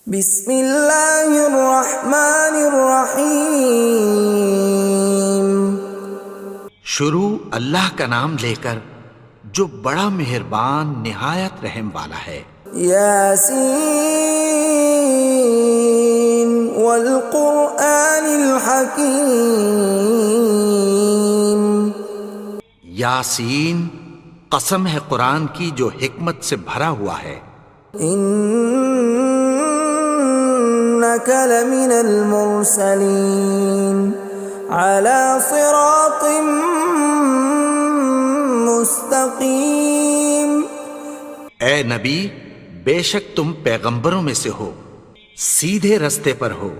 بسم اللہ الرحمن الرحیم۔ شروع اللہ کا نام لے کر جو بڑا مہربان نہایت رحم والا ہے۔ یاسین والقرآن الحکیم۔ یاسین، قسم ہے قرآن کی جو حکمت سے بھرا ہوا ہے۔ انک لمن المرسلین علی صراط مستقیم۔ اے نبی، بے شک تم پیغمبروں میں سے ہو، سیدھے رستے پر ہو۔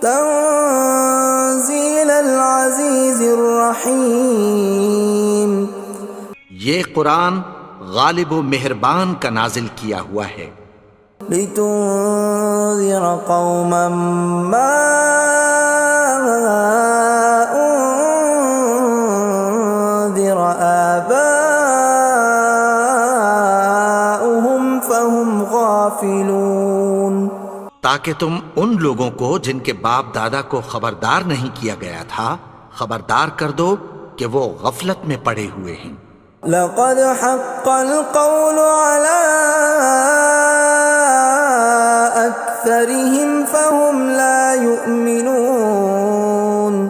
تنزیل العزیز الرحیم۔ یہ قرآن غالب و مہربان کا نازل کیا ہوا ہے۔ لتنذر قوما ما انذر آباؤهم فهم غافلون۔ تاکہ تم ان لوگوں کو جن کے باپ دادا کو خبردار نہیں کیا گیا تھا خبردار کر دو کہ وہ غفلت میں پڑے ہوئے ہیں۔ لقد حق القول على أكثرهم فهم لا يؤمنون۔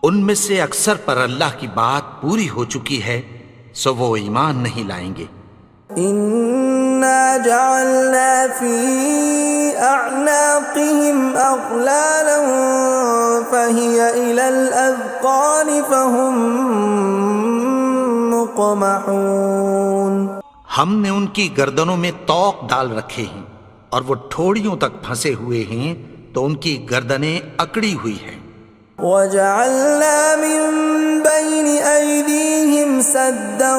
ان میں سے اکثر پر اللہ کی بات پوری ہو چکی ہے سو وہ ایمان نہیں لائیں گے۔ إنا جعلنا في أعناقهم أغلالا فهي إلى الأذقان فهم مقمحون۔ ہم نے ان کی گردنوں میں طوق ڈال رکھے ہیں اور وہ ٹھوڑیوں تک پھنسے ہوئے ہیں تو ان کی گردنیں اکڑی ہوئی ہیں۔ وَجَعَلْنَا مِن بَيْنِ أَيْدِيهِمْ سَدًّا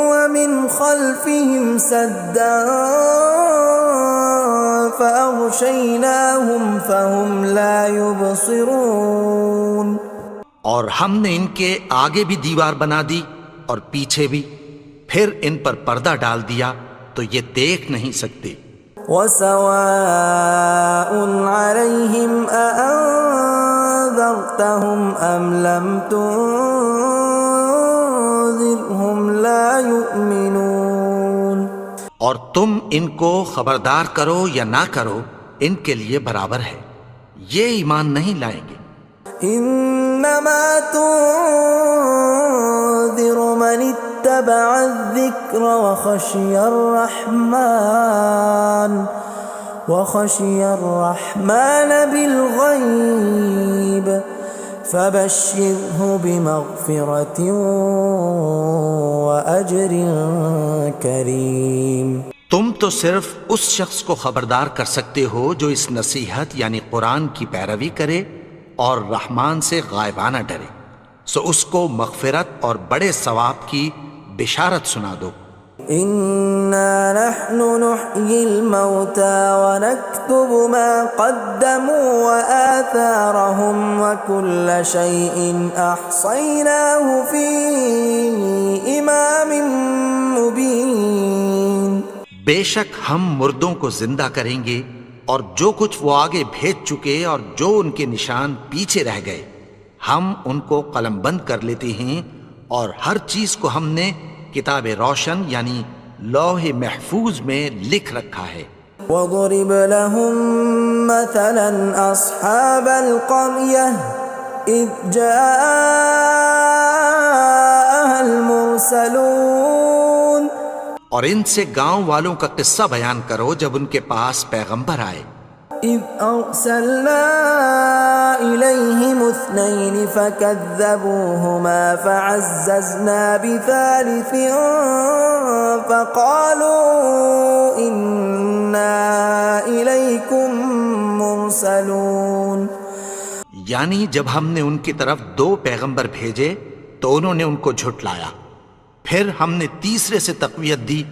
وَمِنْ خَلْفِهِمْ سَدًّا فَأَغْشَيْنَاهُمْ فَهُمْ لَا يُبْصِرُونَ۔ اور ہم نے ان کے آگے بھی دیوار بنا دی اور پیچھے بھی، پھر ان پر پردہ ڈال دیا تو یہ دیکھ نہیں سکتے۔ وَسَوَاءٌ عَلَيْهِمْ أَأَنذَرْتَهُمْ أَمْ لَمْ تُنذِرْهُمْ لَا يُؤْمِنُونَ۔ اور تم ان کو خبردار کرو یا نہ کرو ان کے لیے برابر ہے، یہ ایمان نہیں لائیں گے۔ انما تنذر من اتبع الذکر وخشی الرحمن بالغیب فبشرہ بمغفرۃ واجر کریم۔ تم تو صرف اس شخص کو خبردار کر سکتے ہو جو اس نصیحت یعنی قرآن کی پیروی کرے اور رحمان سے غائبانہ ڈرے، سو اس کو مغفرت اور بڑے ثواب کی بشارت سنا دو۔ اِنَّا نَحْنُ نُحْيِي الْمَوْتَى وَنَكْتُبُ مَا قَدَّمُوا وَآثَارَهُمْ وَكُلَّ شَيْءٍ أَحْصَيْنَاهُ فِي إِمَامٍ مُبِينٍ۔ بے شک ہم مردوں کو زندہ کریں گے اور جو کچھ وہ آگے بھیج چکے اور جو ان کے نشان پیچھے رہ گئے ہم ان کو قلم بند کر لیتے ہیں، اور ہر چیز کو ہم نے کتاب روشن یعنی لوح محفوظ میں لکھ رکھا ہے۔ وَضُرِبْ لَهُم مَّثَلًا أَصْحَابَ الْقَرْيَةِ إِذْ جَاءَهَا الْمُرْسَلُونَ۔ اور ان سے گاؤں والوں کا قصہ بیان کرو جب ان کے پاس پیغمبر آئے۔ إِذْ أَرْسَلْنَا إِلَيْهِمُ اثْنَيْنِ فَكَذَّبُوهُمَا فَعَزَّزْنَا بِثَالِثٍ فَقَالُوا إِنَّا إِلَيْكُمْ مُرْسَلُونَ۔ یعنی جب ہم نے ان کی طرف دو پیغمبر بھیجے تو انہوں نے ان کو جھٹلایا، پھر ہم نے تیسرے سے تقویت دی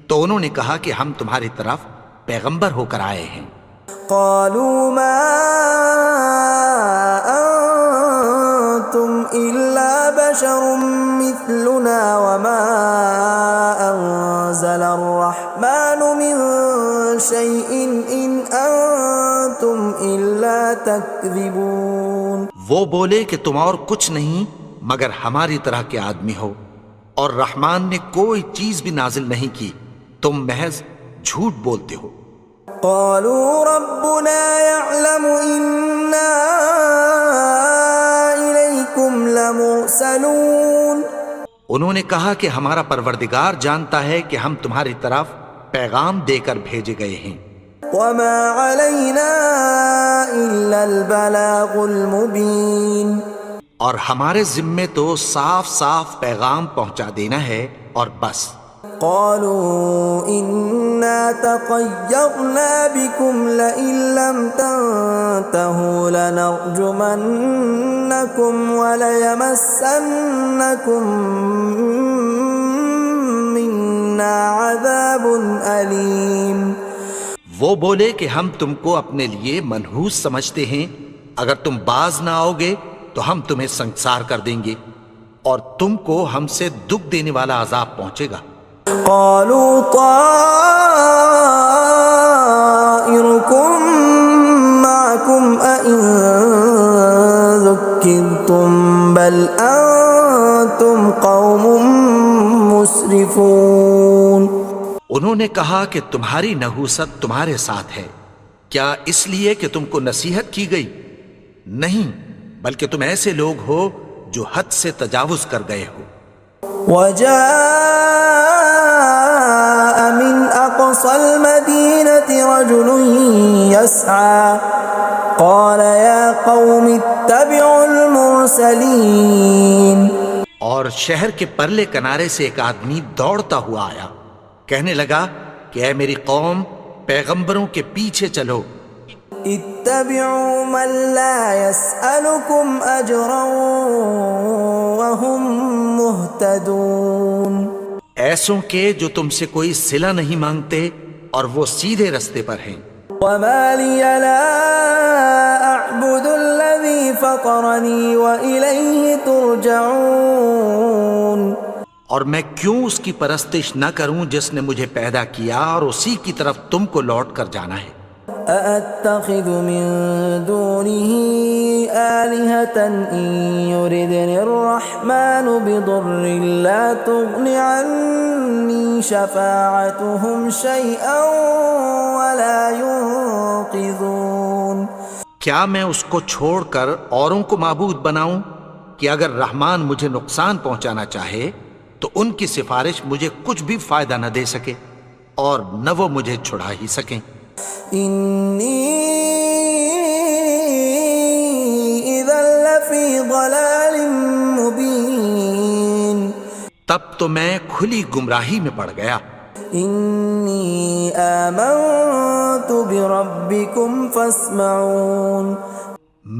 تو انہوں نے کہا کہ ہم تمہاری طرف پیغمبر ہو کر آئے ہیں۔ قالوا ما انتم الا بشر مثلنا وما انزل الرحمن من شيء إن أنتم إلا تكذبون. وہ بولے کہ تم اور کچھ نہیں مگر ہماری طرح کے آدمی ہو، اور رحمان نے کوئی چیز بھی نازل نہیں کی، تم محض جھوٹ بولتے ہو. قالوا ربنا يعلم إنا إليكم لمرسلون. انہوں نے کہا کہ ہمارا پروردگار جانتا ہے کہ ہم تمہاری طرف پیغام دے کر بھیجے گئے ہیں. وما علينا إلا البلاغ المبين. اور ہمارے ذمے تو صاف صاف پیغام پہنچا دینا ہے اور بس. قالوا إنا تطيرنا بكم لئن لم تنتهوا لنرجمنكم وليمسنكم منا عذاب أليم. وہ بولے کہ ہم تم کو اپنے لیے منحوس سمجھتے ہیں، اگر تم باز نہ آؤ گے تو ہم تمہیں سنسار کر دیں گے اور تم کو ہم سے دکھ دینے والا عذاب پہنچے گا. قالوا طائركم معكم أئن ذكرتم بل أنتم قوم مسرفون. انہوں نے کہا کہ تمہاری نحوست تمہارے ساتھ ہے، کیا اس لیے کہ تم کو نصیحت کی گئی؟ نہیں، بلکہ تم ایسے لوگ ہو جو حد سے تجاوز کر گئے ہو. وجاء من أقصى المدينة رجل يسعى قال يا قوم اتبعوا المرسلين. اور شہر کے پرلے کنارے سے ایک آدمی دوڑتا ہوا آیا، کہنے لگا کہ اے میری قوم، پیغمبروں کے پیچھے چلو. اتبعوا من لا يسألكم أجرا وهم مهتدون. ایسوں کے جو تم سے کوئی صلہ نہیں مانگتے اور وہ سیدھے رستے پر ہیں. وما لي لا أعبد الذي فطرني وإليه ترجعون. اور میں کیوں اس کی پرستش نہ کروں جس نے مجھے پیدا کیا اور اسی کی طرف تم کو لوٹ کر جانا ہے. أأتخذ من دونه آلهة إن يردني الرحمن بضر لا تغن عني شفاعتهم شيئا ولا ينقذون. کیا میں اس کو چھوڑ کر اوروں کو معبود بناؤں کہ اگر رحمان مجھے نقصان پہنچانا چاہے تو ان کی سفارش مجھے کچھ بھی فائدہ نہ دے سکے اور نہ وہ مجھے چھڑا ہی سکیں. إني إذا لفي ضلال مبين. تب تو میں کھلی گمراہی میں پڑ گیا. إني آمنت بربكم فاسمعون.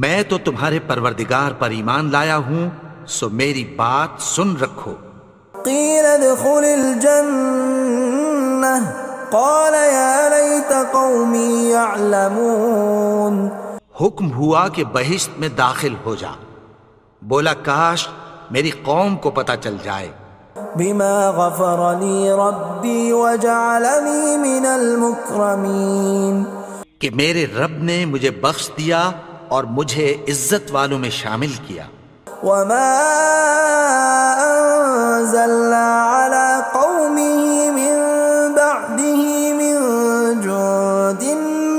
میں تو تمہارے پروردگار پر ایمان لایا ہوں، سو میری بات سن رکھو. قيل ادخل الجنة قال يا ليت قومي يعلمون. حکم ہوا کہ بہشت میں داخل ہو جا. بولا کاش میری قوم کو پتہ چل جائے. بما غفر لي ربي وجعلني من المكرمين. کہ میرے رب نے مجھے بخش دیا اور مجھے عزت والوں میں شامل کیا. وما أنزلنا على قومه من بعده من جند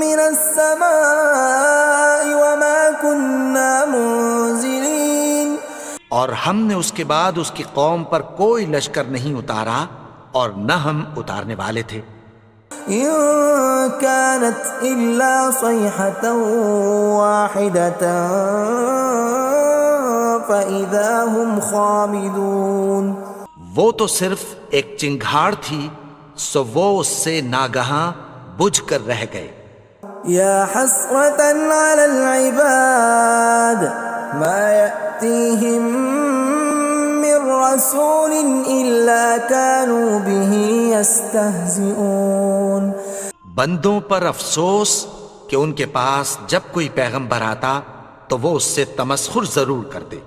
من السماء وما كنا منزلين. اور ہم نے اس کے بعد اس کی قوم پر کوئی لشکر نہیں اتارا اور نہ ہم اتارنے والے تھے. إن كانت إلا صيحة واحدة فإذا هم خامدون. وہ تو صرف ایک چنگھاڑ تھی، سو وہ اس سے ناگہاں بجھ کر رہ گئے. يا حسرة على العباد ما يأتيهم من رسول إلا كانوا به يستهزئون. بندوں پر افسوس کہ ان کے پاس جب کوئی پیغمبر آتا تو وہ اس سے تمسخر ضرور کرتے.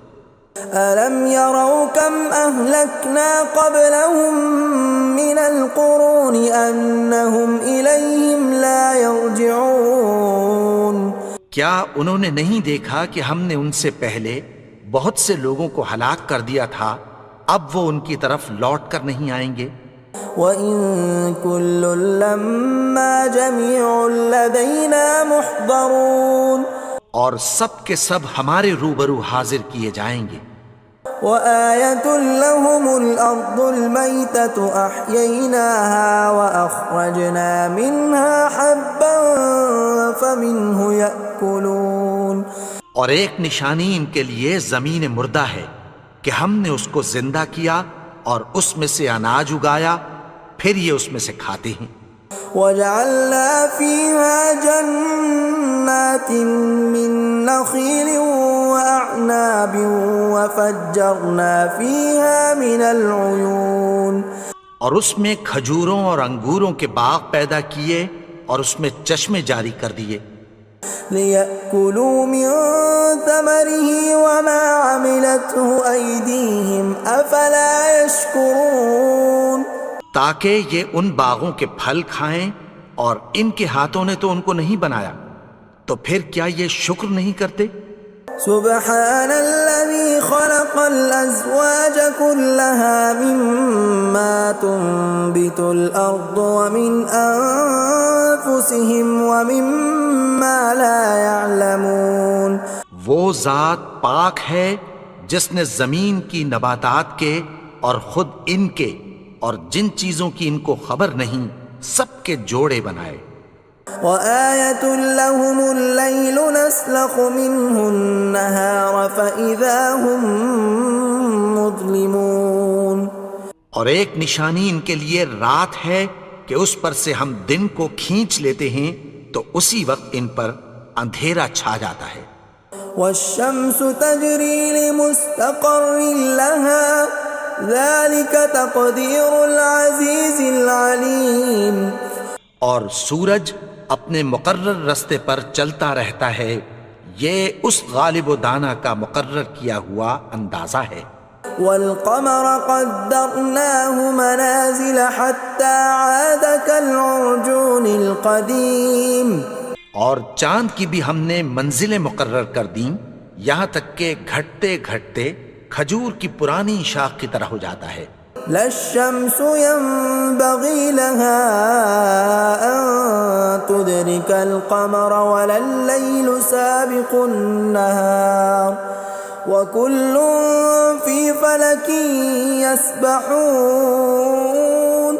ألم يروا كم أهلكنا قبلهم من القرون أنهم إليهم لا يرجعون کیا انہوں نے نہیں دیکھا کہ ہم نے ان سے پہلے بہت سے لوگوں کو ہلاک کر دیا تھا، اب وہ ان کی طرف لوٹ کر نہیں آئیں گے؟ وَإِن كُلٌّ لَّمَّا جَمِيعٌ لَّدَيْنَا مُحْضَرُونَ اور سب کے سب ہمارے روبرو حاضر کیے جائیں گے۔ وَآيَةٌ لَّهُمُ الْأَرْضُ الْمَيْتَةُ أَحْيَيْنَاهَا وَأَخْرَجْنَا مِنْهَا حَبًّا فَمِنْهُ يَأْكُلُونَ اور ایک نشانی ان کے لیے زمین مردہ ہے کہ ہم نے اس کو زندہ کیا اور اس میں سے اناج اگایا، پھر یہ اس میں سے کھاتے ہیں۔ وَجَعَلْنَا فِيهَا جَنَّاتٍ مِّن نَّخِيلٍ وَأَعْنَابٍ وَفَجَّرْنَا فِيهَا مِنَ الْعُيُونِ اور اس میں کھجوروں اور انگوروں کے باغ پیدا کیے اور اس میں چشمے جاری کر دیے، لِيَأْكُلُوا مِن ثَمَرِهِ وَمَا عَمِلَتْهُ أَيْدِيهِمْ أَفَلَا يَشْكُرُونَ تاکہ یہ ان باغوں کے پھل کھائیں، اور ان کے ہاتھوں نے تو ان کو نہیں بنایا، تو پھر کیا یہ شکر نہیں کرتے؟ سبحان الذي خلق الأزواج كلها مما تنبت الأرض ومن أنفسهم ومما لا يعلمون وہ ذات پاک ہے جس نے زمین کی نباتات کے اور خود ان کے اور جن چیزوں کی ان کو خبر نہیں سب کے جوڑے بنائے۔ وَآيَةٌ لَّهُمُ اللَّيْلُ نَسْلَخُ مِنْهُ النَّهَارَ فَإِذَا هُم مُظْلِمُونَ اور ایک نشانی ان کے لیے رات ہے کہ اس پر سے ہم دن کو کھینچ لیتے ہیں تو اسی وقت ان پر اندھیرا چھا جاتا ہے۔ وَالشَّمْسُ تَجْرِي لِمُسْتَقَرٍّ لَّهَا ذَلِكَ تَقْدِيرُ الْعَزِيزِ الْعَلِيمِ اور سورج اپنے مقرر رستے پر چلتا رہتا ہے، یہ اس غالب و دانا کا مقرر کیا ہوا اندازہ ہے۔ وَالْقَمَرَ قَدَّرْنَاهُ مَنَازِلَ حَتَّى عَادَ كَالْعُرْجُونِ الْقَدِيمِ اور چاند کی بھی ہم نے منزلیں مقرر کر دیں، یہاں تک کہ گھٹتے گھٹتے کھجور کی پرانی شاخ کی طرح ہو جاتا ہے۔ لا الشمس ينبغي لها أن تدرك القمر ولا الليل سابق النهار وكل في فلك يسبحون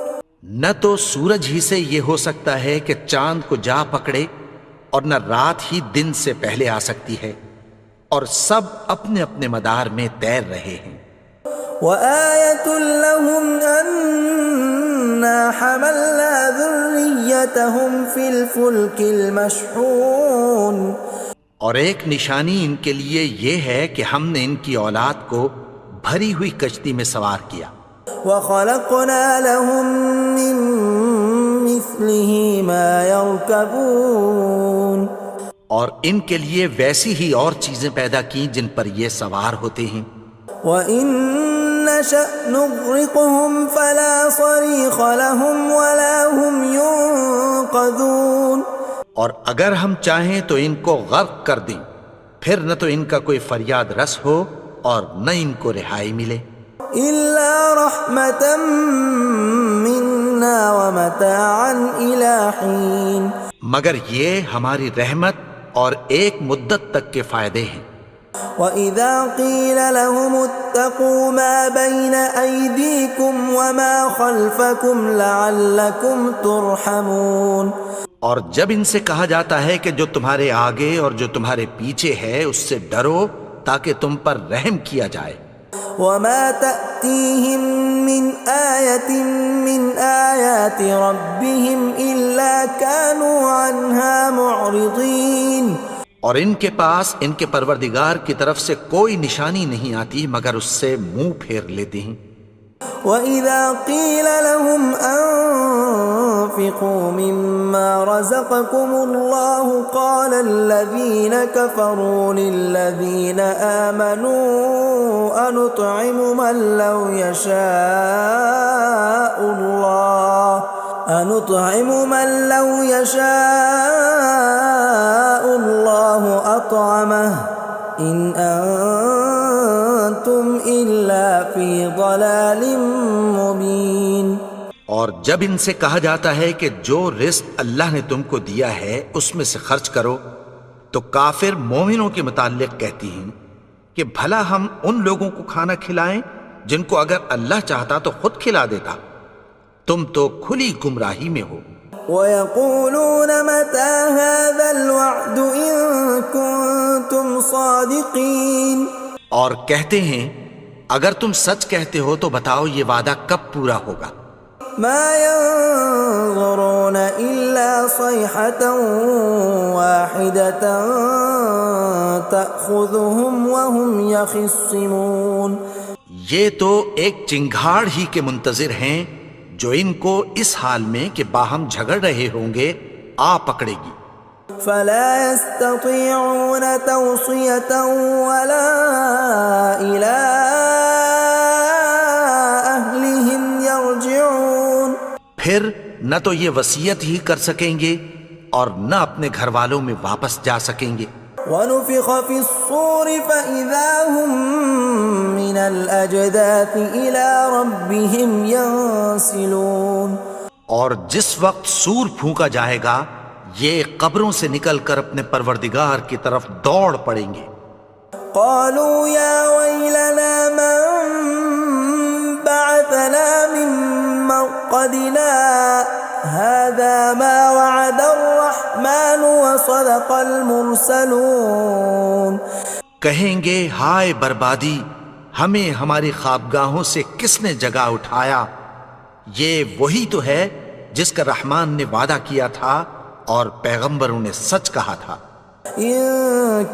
نہ تو سورج ہی سے یہ ہو سکتا ہے کہ چاند کو جا پکڑے، اور نہ رات ہی دن سے پہلے آ سکتی ہے، اور سب اپنے اپنے مدار میں تیر رہے ہیں۔ وَآيَةٌ لَّهُمْ أَنَّا حَمَلْنَا ذُرِّيَّتَهُمْ فِي الْفُلْكِ الْمَشْحُونِ اور ایک نشانی ان کے لیے یہ ہے کہ ہم نے ان کی اولاد کو بھری ہوئی کشتی میں سوار کیا۔ وَخَلَقْنَا لَهُم مِّن مِّثْلِهِ مَا يَرْكَبُونَ اور ان کے لیے ویسی ہی اور چیزیں پیدا کی جن پر یہ سوار ہوتے ہیں۔ وَإِن نَّشَأْ نُغْرِقْهُمْ فَلَا صَرِيخَ لَهُمْ وَلَا هُمْ يُنقَذُونَ اور اگر ہم چاہیں تو ان کو غرق کر دیں، پھر نہ تو ان کا کوئی فریاد رس ہو اور نہ ان کو رہائی ملے۔ إِلَّا رَحْمَةً مِّنَّا وَمَتَاعًا إِلَىٰ حِينٍ مگر یہ ہماری رحمت اور ایک مدت تک کے فائدے ہیں۔ وَإِذَا قِيلَ لَهُمُ اتَّقُوا مَا بَيْنَ أَيْدِيكُمْ وَمَا خَلْفَكُمْ لَعَلَّكُمْ تُرْحَمُونَ اور جب ان سے کہا جاتا ہے کہ جو تمہارے آگے اور جو تمہارے پیچھے ہے اس سے ڈرو تاکہ تم پر رحم کیا جائے۔ وَمَا تَأْتِيهِم مِّنْ آيَةٍ مِّنْ آيَاتِ رَبِّهِمْ إِلَّا كَانُوا عَنْهَا مُعْرِضِينَ اور ان کے پاس ان کے پروردگار کی طرف سے کوئی نشانی نہیں آتی مگر اس سے منہ پھیر لیتے ہیں۔ وَإِذَا قِيلَ لَهُمْ وأنفقوا مما رزقكم الله قال الذين كفروا للذين آمنوا أنطعم من لو يشاء الله أطعمه إن أنتم إلا في ضلال مبين۔ اور جب ان سے کہا جاتا ہے کہ جو رزق اللہ نے تم کو دیا ہے اس میں سے خرچ کرو، تو کافر مومنوں کے متعلق کہتی ہیں کہ بھلا ہم ان لوگوں کو کھانا کھلائیں جن کو اگر اللہ چاہتا تو خود کھلا دیتا، تم تو کھلی گمراہی میں ہو۔ وَيَقُولُونَ مَتَى هَذَا الْوَعْدُ إِن كُنتُمْ صَادِقِينَ، اور کہتے ہیں اگر تم سچ کہتے ہو تو بتاؤ یہ وعدہ کب پورا ہوگا۔ مَا يَنظُرُونَ إِلَّا صَيْحَةً وَاحِدَةً تَأْخُذُهُمْ وَهُمْ يَخِصِّمُونَ، یہ تو ایک چنگھاڑ ہی کے منتظر ہیں جو ان کو اس حال میں کہ باہم جھگڑ رہے ہوں گے آ پکڑے گی۔ فَلَا يَسْتَطِيعُونَ تَوْصِيَةً وَلَا إِلَىٰ أَهْلِهِمْ يَرْجِعُونَ، پھر نہ تو یہ وصیت ہی کر سکیں گے اور نہ اپنے گھر والوں میں واپس جا سکیں گے۔ وَنُفِخَ فِي الصُّورِ فَإِذَا هُم مِّنَ الْأَجْدَاثِ إِلَىٰ رَبِّهِمْ يَنسِلُونَ، اور جس وقت سور پھونکا جائے گا یہ قبروں سے نکل کر اپنے پروردگار کی طرف دوڑ پڑیں گے۔ قَالُوا يَا وَيْلَنَا مَن بَعَثَنَا مِن مَّرْقَدِنَا هَٰذَا مَا وَعَدَ الرَّحْمَٰنُ وَصَدَقَ الْمُرْسَلُونَ، کہیں گے ہائے بربادی، ہمیں ہماری خوابگاہوں سے کس نے جگا اٹھایا، یہ وہی تو ہے جس کا رحمان نے وعدہ کیا تھا اور پیغمبروں نے سچ کہا تھا۔ إِن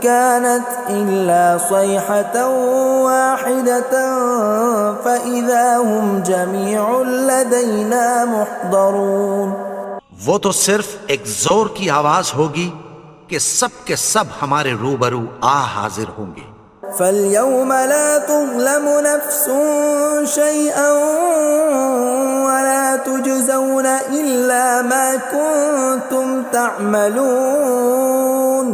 كَانَتْ إِلَّا صَيْحَةً وَاحِدَةً فَإِذَا هُمْ جَمِيعٌ لَدَيْنَا مُحْضَرُونَ، وہ تو صرف ایک زور کی آواز ہوگی کہ سب کے سب ہمارے روبرو آ حاضر ہوں گے۔ فَالْيَوْمَ لَا تُظْلَمُ نَفْسٌ شَيْئًا وَلَا تُجْزَوْنَ إِلَّا مَا كُنتُمْ تَعْمَلُونَ،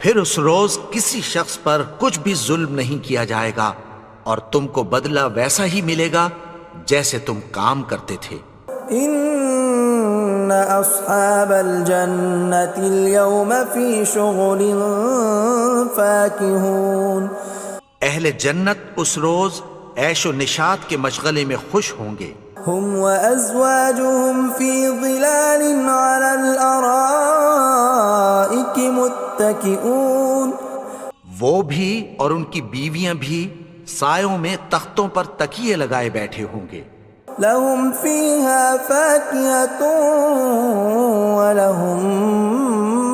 پھر اس روز کسی شخص پر کچھ بھی ظلم نہیں کیا جائے گا اور تم کو بدلہ ویسا ہی ملے گا جیسے تم کام کرتے تھے۔ إِنَّ أَصْحَابَ الْجَنَّةِ الْيَوْمَ فِي شُغُلٍ فَاكِهُونَ، اہل جنت اس روز عیش و نشاط کے مشغلے میں خوش ہوں گے۔ هُمْ وَأَزْوَاجُهُمْ فِي ظِلَالٍ عَلَى الْأَرَائِكِ مُتَّكِئُونَ، وہ بھی اور ان کی بیویاں بھی سایوں میں تختوں پر تکیے لگائے بیٹھے ہوں گے۔ لَهُمْ فِيهَا فَاكِهَةٌ وَلَهُمْ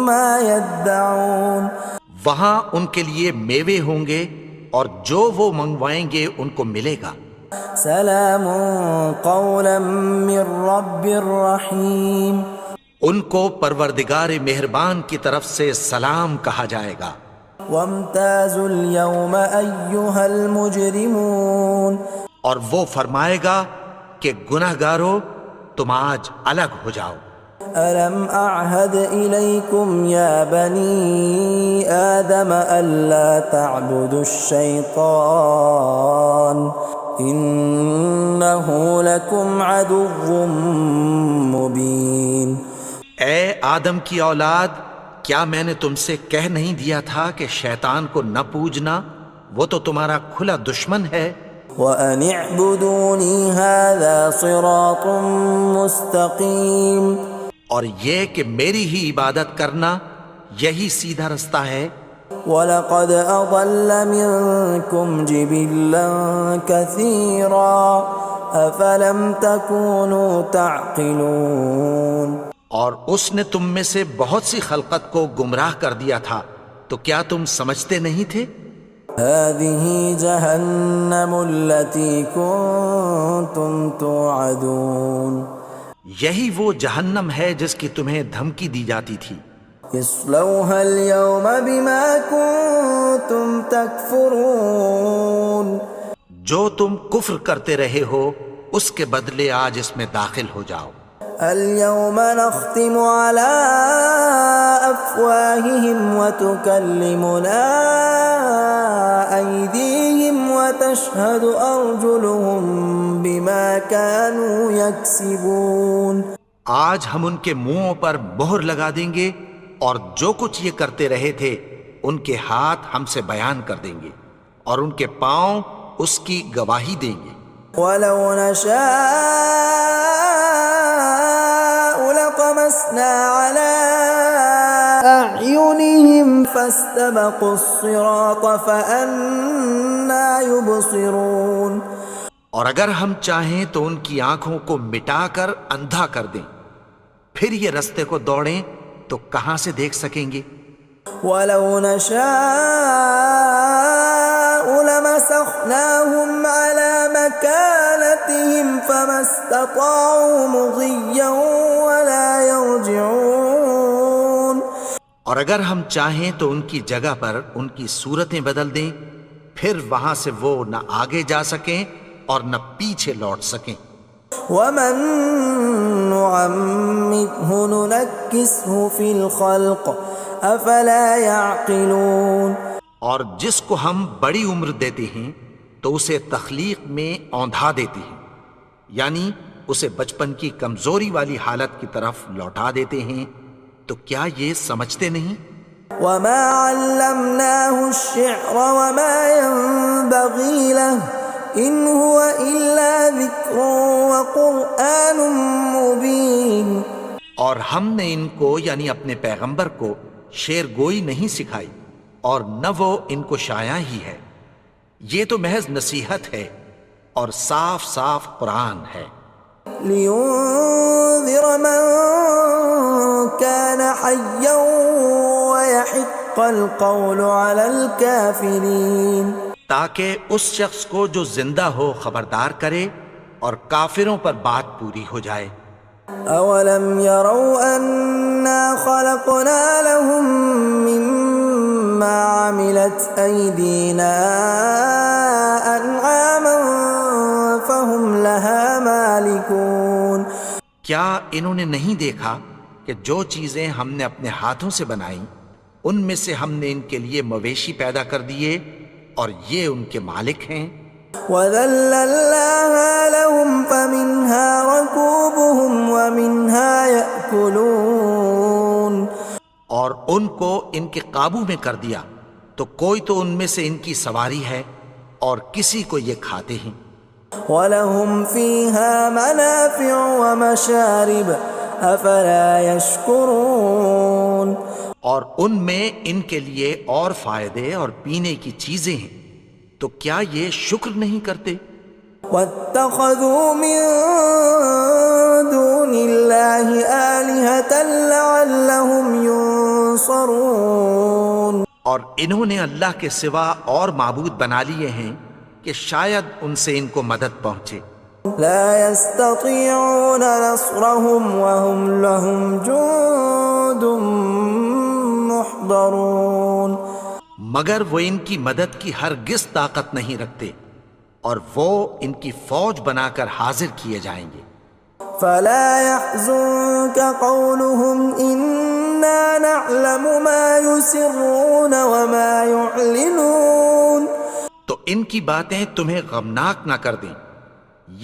مَا يَدَّعُونَ، وہاں ان کے لیے میوے ہوں گے اور جو وہ منگوائیں گے ان کو ملے گا۔ سلام قولا من رب رحیم، ان کو پروردگار مہربان کی طرف سے سلام کہا جائے گا۔ وامتازوا اليوم ایھا المجرمون، اور وہ فرمائے گا کہ گنہگارو تم آج الگ ہو جاؤ۔ ألم أعهد إليكم يا بني آدم ألا تعبدوا الشيطان إنه لكم عدو مبين۔ اے آدم کی اولاد، کیا میں نے تم سے کہہ نہیں دیا تھا کہ شیطان کو نہ پوجنا، وہ تو تمہارا کھلا دشمن ہے۔ وَأَنِ اعْبُدُونِي هَذَا صِرَاطٌ مُسْتَقِيمٌ، اور یہ کہ میری ہی عبادت کرنا یہی سیدھا رستہ ہے۔ وَلَقَدْ أَضَلَّ مِنْكُمْ جِبِلًّا كَثِيرًا أَفَلَمْ تَكُونُوا تَعْقِلُونَ، اور اس نے تم میں سے بہت سی خلقت کو گمراہ کر دیا تھا، تو کیا تم سمجھتے نہیں تھے؟ هَذِهِ جَهَنَّمُ الَّتِي كُنْتُمْ تُوعَدُونَ، یہی وہ جہنم ہے جس کی تمہیں دھمکی دی جاتی تھی. اصلوها اليوم بما كنتم تكفرون. جو تم کفر کرتے رہے ہو اس کے بدلے آج اس میں داخل ہو جاؤ. اليوم نختم على أفواههم وتكلمنا أيديهم وتشهد أرجلهم بما كانوا يكسبون. آج ہم ان کے منہوں پر مہر لگا دیں گے اور جو کچھ یہ کرتے رہے تھے ان کے ہاتھ ہم سے بیان کر دیں گے اور ان کے پاؤں اس کی گواہی دیں گے. ولو نشاء لطمسنا على أعينهم فاستبقوا الصراط فأنى يبصرون. اور اگر ہم چاہیں تو ان کی آنکھوں کو مٹا کر اندھا کر دیں، پھر یہ رستے کو دوڑیں تو کہاں سے دیکھ سکیں گے. ولو نشاء لمسخناهم على مكانتهم فما استطاعوا مضيا ولا يرجعون. اور اگر ہم چاہیں تو ان کی جگہ پر ان کی صورتیں بدل دیں، پھر وہاں سے وہ نہ آگے جا سکیں اور نہ پیچھے لوٹ سکیں. ومن نعمره ننكسه في الخلق افلا يعقلون. اور جس کو ہم بڑی عمر دیتے ہیں تو اسے تخلیق میں اوندھا دیتے ہیں، یعنی اسے بچپن کی کمزوری والی حالت کی طرف لوٹا دیتے ہیں. تو کیا یہ سمجھتے نہیں؟ وما علمناه الشعر وما ينبغي له ان هو الا ذکر وقرآن مبین. اور ہم نے ان کو یعنی اپنے پیغمبر کو شعر گوئی نہیں سکھائی اور نہ وہ ان کو شایع ہی ہے، یہ تو محض نصیحت ہے اور صاف صاف قرآن ہے. لينذر من كان حيا ويحق القول على الكافرين. تاکہ اس شخص کو جو زندہ ہو خبردار کرے اور کافروں پر بات پوری ہو جائے. اولم يروا انا خلقنا لهم مما عملت ايدينا انعاما فهم لها مالكون. کیا انہوں نے نہیں دیکھا کہ جو چیزیں ہم نے اپنے ہاتھوں سے بنائیں ان میں سے ہم نے ان کے لیے مویشی پیدا کر دیے اور یہ ان کے مالک ہیں. وَذَلَّلْنَاهَا لَهُمْ فَمِنْهَا رَكُوبُهُمْ وَمِنْهَا يَأْكُلُونَ. اور ان کو ان کے قابو میں کر دیا تو کوئی تو ان میں سے ان کی سواری ہے اور کسی کو یہ کھاتے ہیں. وَلَهُمْ فِيهَا مَنَافِعُ وَمَشَارِبُ أَفَلَا يَشْكُرُونَ. اور ان میں ان کے لیے اور فائدے اور پینے کی چیزیں ہیں، تو کیا یہ شکر نہیں کرتے؟ وَاتَّخَذُوا مِن دُونِ اللَّهِ آلِهَةً لَعَلَّهُمْ يُنصَرُونَ. اور انہوں نے اللہ کے سوا اور معبود بنا لیے ہیں کہ شاید ان سے ان کو مدد پہنچے. لا يستطيعون نصرهم وهم لهم جند محضرون. مگر وہ ان کی مدد کی ہرگز طاقت نہیں رکھتے اور وہ ان کی فوج بنا کر حاضر کیے جائیں گے. فلا يحزنك قولهم إنا نعلم ما يسرون وما يعلنون. تو ان کی باتیں تمہیں غمناک نہ کر دیں،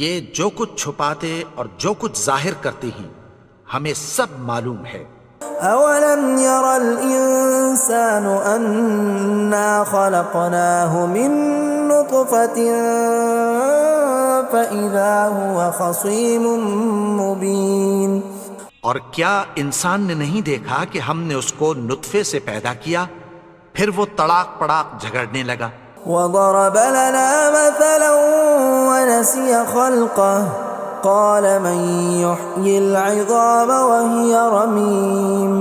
یہ جو کچھ چھپاتے اور جو کچھ ظاہر کرتے ہیں ہمیں سب معلوم ہے. أولم ير الإنسان أنا خلقناه من نطفة فإذا هو خصيم مبين. اور کیا انسان نے نہیں دیکھا کہ ہم نے اس کو نطفے سے پیدا کیا پھر وہ تڑاک پڑاک جھگڑنے لگا. وضرب لنا مثلا ونسي خلقه قال من يحيي العظام وهي رميم.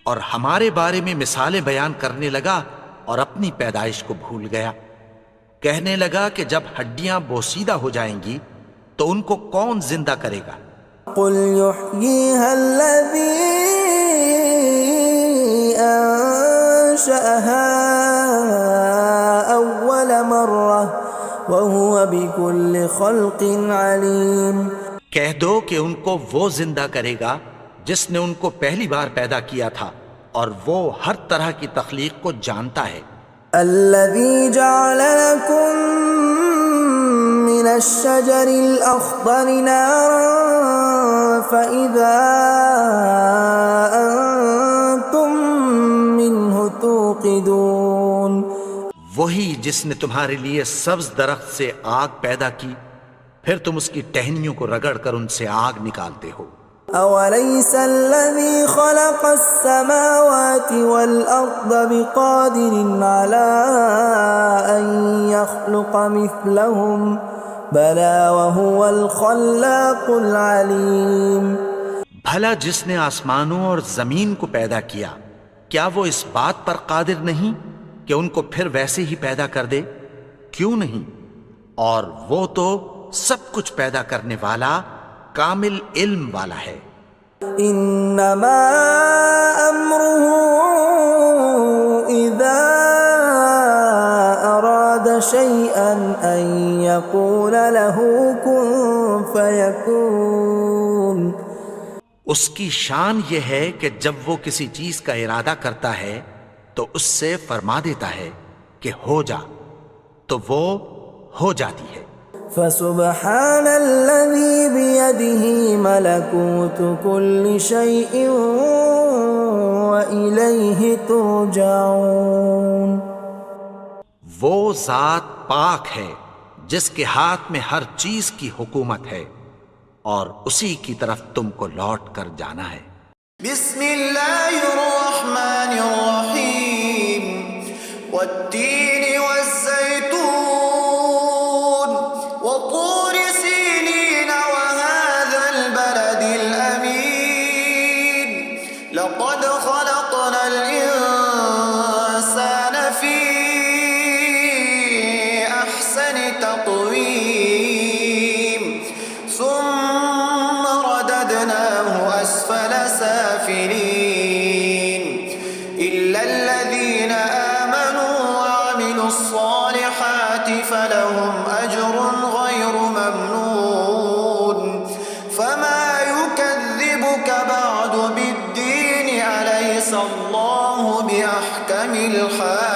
اور ہمارے بارے میں مثالیں بیان کرنے لگا اور اپنی پیدائش کو بھول گیا. کہنے لگا کہ جب ہڈیاں بوسیدہ ہو جائیں گی تو ان کو کون زندہ کرے گا قل يحييها الذي أنشأها أول مرة وهو بكل خلق عليم. کہہ دو کہ ان کو وہ زندہ کرے گا جس نے ان کو پہلی بار پیدا کیا تھا اور وہ ہر طرح کی تخلیق کو جانتا ہے. الذي جعل لكم من الشجر الأخضر نارا فإذا أنتم منه توقدون. وہی جس نے تمہارے لیے سبز درخت سے آگ پیدا کی پھر تم اس کی ٹہنیوں کو رگڑ کر ان سے آگ نکالتے ہو. أوليس الذي خلق السماوات والأرض بقادر على أن يخلق مثلهم بلى وهو الخلاق العليم. بھلا جس نے آسمانوں اور زمین کو پیدا کیا کیا وہ اس بات پر قادر نہیں کہ ان کو پھر ویسے ہی پیدا کر دے؟ کیوں نہیں؟ اور وہ تو سب کچھ پیدا کرنے والا کامل علم والا ہے. انما امره اذا اراد شيئا ان يقول له كن فيكون. اس کی شان یہ ہے کہ جب وہ کسی چیز کا ارادہ کرتا ہے تو اس سے فرما دیتا ہے کہ ہو جا تو وہ ہو جاتی ہے. فسبحان الذي بيده ملكوت كل شيء وإليه ترجعون. وہ ذات پاک ہے جس کے ہاتھ میں ہر چیز کی حکومت ہے اور اسی کی طرف تم کو لوٹ کر جانا ہے. بسم اللہ الرحمن الرحیم. والتین والزیتون وطور سینین وهذا البلد الأمین. لقد خلقنا الإنسان في أحسن تقويم ثم رددناه أسفل سافلين إلا الذين آمنوا وعملوا الصالحات فلهم أجر غير ممنون. فما يكذبك بعد بالدين أليس الله بأحكم الحاكمين.